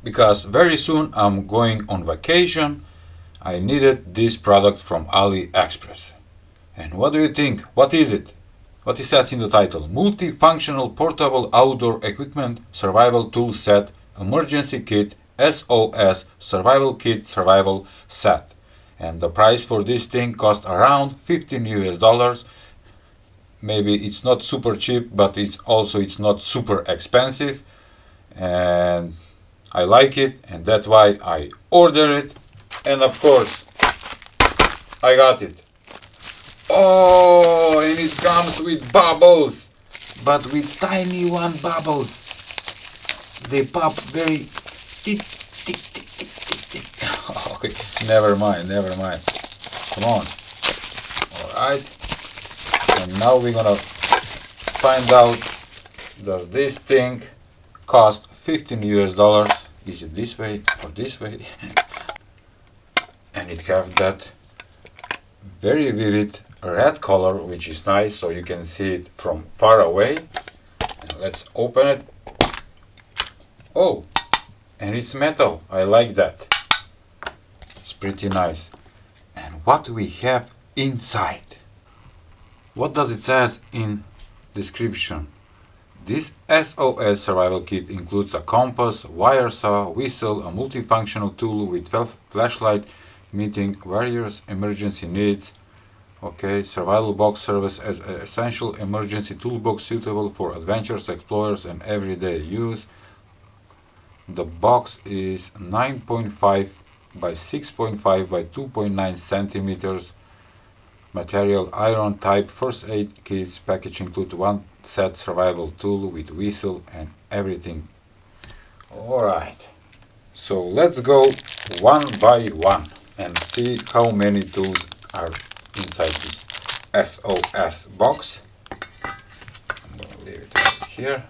because very soon I'm going on vacation. I needed this product from Aliexpress. And what do you think? What is it? What it says in the title: Multifunctional Portable Outdoor Equipment Survival Tool Set Emergency Kit SOS Survival Kit Survival Set. And the price for this thing cost around 15 US dollars. Maybe it's not super cheap, but it's not super expensive. And I like it, and that's why I ordered it. And of course, I got it. Oh, and it comes with bubbles, but with tiny one bubbles. They pop very tick, tick, tick, tick, tick, tick. Okay, never mind. Come on. Alright. And now we're gonna find out, does this thing cost 15 US dollars? Is it this way or this way? And it have that very vivid red color, which is nice, so you can see it from far away. And let's open it. Oh, and it's metal. I like that. It's pretty nice. And what we have inside? What does it says in description? This SOS survival kit includes a compass, wire saw, whistle, a multifunctional tool with flashlight meeting various emergency needs. Okay, survival box serves as an essential emergency toolbox suitable for adventurous explorers and everyday use. The box is 9.5 by 6.5 by 2.9 centimeters. Material iron type first aid kits. Package include one set survival tool with whistle and everything. Alright, so let's go one by one and see how many tools are inside this SOS box. I'm going to leave it right here.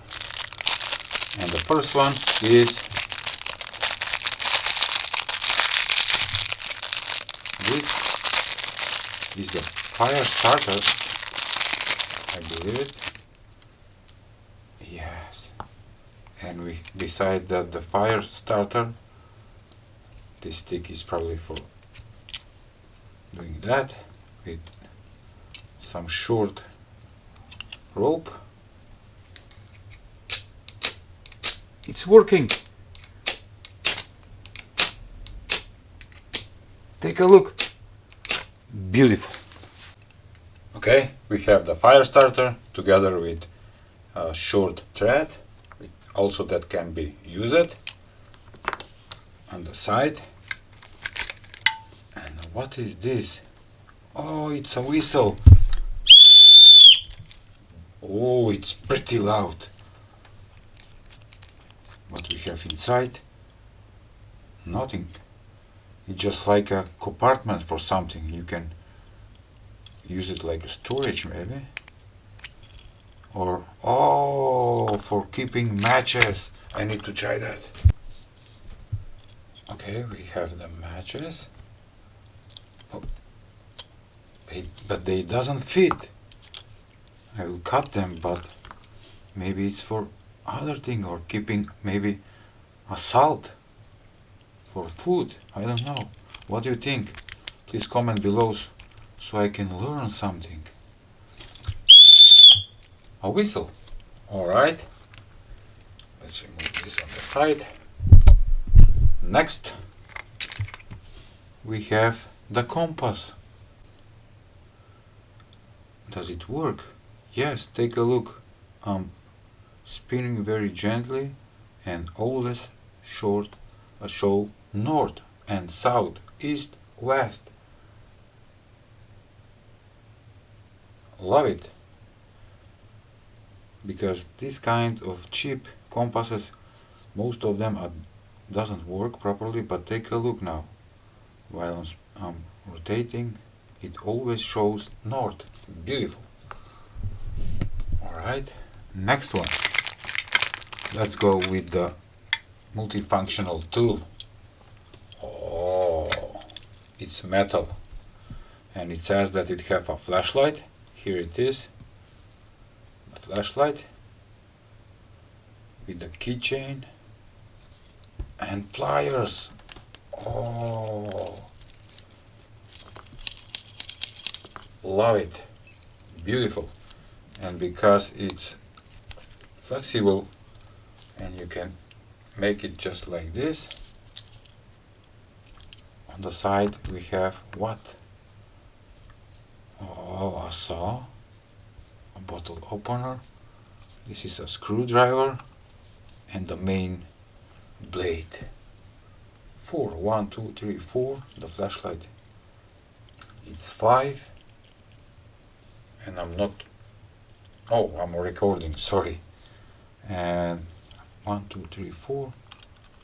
And the first one is this. Is the fire starter, I believe it. Yes. And we decide that the fire starter, this stick is probably for doing that, with some short rope. It's working. Take a look. Beautiful. Okay, we have the fire starter together with a short thread, also that can be used on the side. And what is this? Oh, it's a whistle. Oh, it's pretty loud. What we have inside? Nothing. It's just like a compartment for something. You can use it like a storage maybe. Or, oh, for keeping matches. I need to try that. Okay, we have the matches. Oh, but they doesn't fit. I will cut them, but maybe it's for other thing, or keeping maybe a salt for food. I don't know. What do you think? Please comment below so I can learn something. A whistle. Alright. Let's remove this on the side. Next, we have the compass. Does it work? Yes, take a look. I'm spinning very gently and always show north and south, east, west. Love it. Because this kind of cheap compasses, most of them doesn't work properly, but take a look now. While I'm rotating, it always shows north. Beautiful. Alright, next one. Let's go with the multifunctional tool. Oh, it's metal. And it says that it have a flashlight. Here it is. The flashlight with the keychain. and pliers. Oh, love it, beautiful. And because it's flexible and you can make it just like this, on the side we have what? Oh, a saw, a bottle opener, this is a screwdriver, and the main blade. 4, 1, 2, 3, 4, the flashlight, it's 5, and I'm recording, sorry. And 1, 2, 3, 4,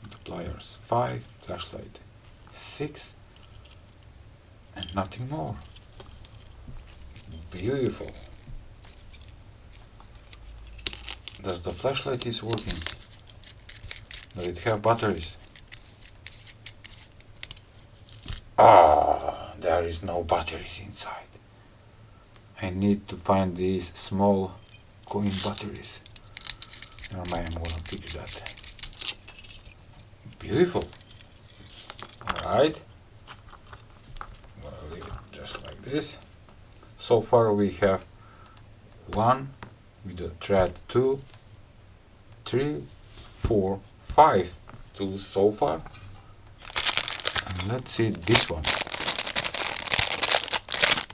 the pliers 5, flashlight 6, and nothing more. Beautiful. Does the flashlight is working? Does it have batteries? Ah, there is no batteries inside. I need to find these small coin batteries. Never mind, I'm gonna fix that. Beautiful. Alright. I'm gonna leave it just like this. So far we have 1 with the thread, 2, 3, 4, 5 tools so far. And let's see this one.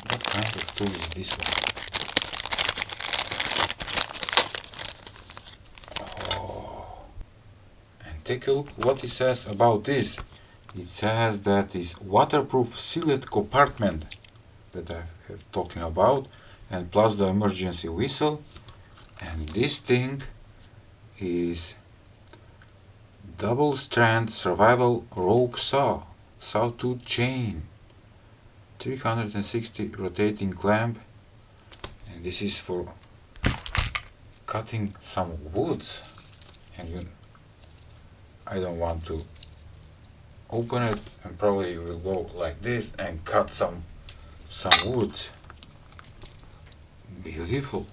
What kind of tool is this one? Oh. And take a look what it says about this. It says that is waterproof sealed compartment that I have talking about, and plus the emergency whistle. And this thing is double strand survival rope saw, sawtooth chain, 360 rotating clamp, and this is for cutting some woods. And I don't want to open it, and probably you will go like this and cut some wood. Beautiful.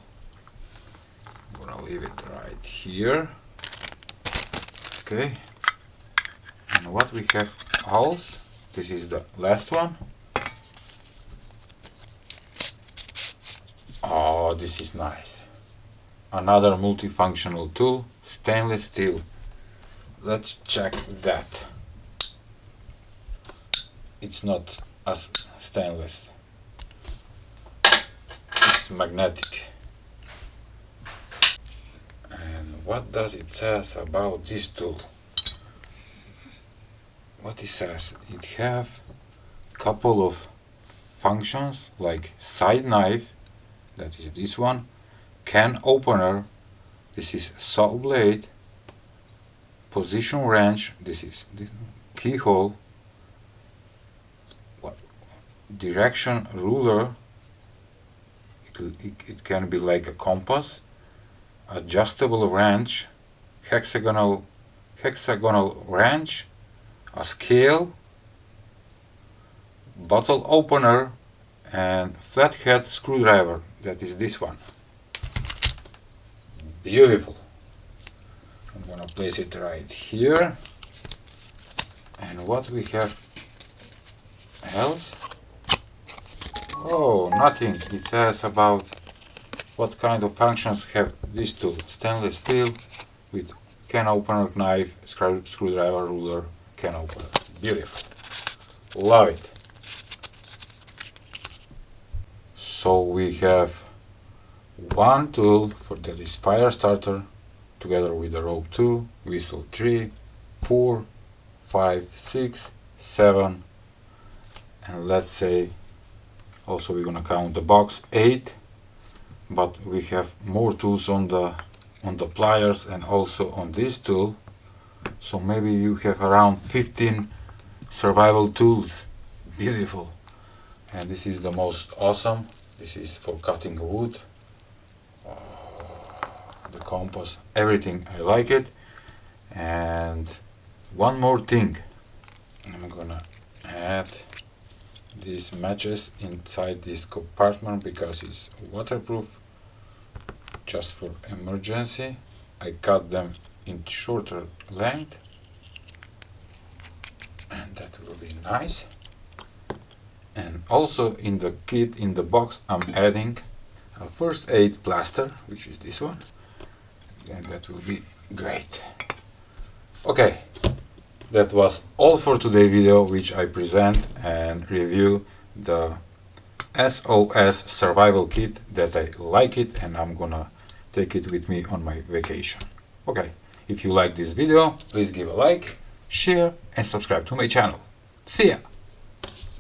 I'm gonna leave it right here. Okay. And what we have else? This is the last one. Oh, this is nice. Another multifunctional tool, stainless steel. Let's check that. It's not as stainless. It's magnetic. And what does it says about this tool? What it says? It have couple of functions like side knife, that is this one, can opener, this is saw blade, position wrench, this is the keyhole, direction ruler, it can be like a compass, adjustable wrench, hexagonal wrench, a scale, bottle opener, and flathead screwdriver, that is this one. Beautiful. I'm gonna place it right here. And what we have else? Oh, nothing. It says about what kind of functions have this tool. Stainless steel with can opener, knife, screwdriver, ruler, can opener. Beautiful. Love it. So we have one tool for that is fire starter, together with the rope 2, whistle 3, 4, 5, 6, 7, and let's say also we're gonna count the box 8, but we have more tools on the pliers and also on this tool, so maybe you have around 15 survival tools. Beautiful. And this is the most awesome. This is for cutting wood. The compass, everything, I like it. And one more thing, I'm gonna add these matches inside this compartment because it's waterproof, just for emergency. I cut them in shorter length, and that will be nice. And also in the kit, in the box, I'm adding a first aid plaster, which is this one, and that will be great. Okay, that was all for today's video, which I present and review the SOS survival kit that I like it, and I'm gonna take it with me on my vacation. Okay, if you like this video, please give a like, share and subscribe to my channel. See ya!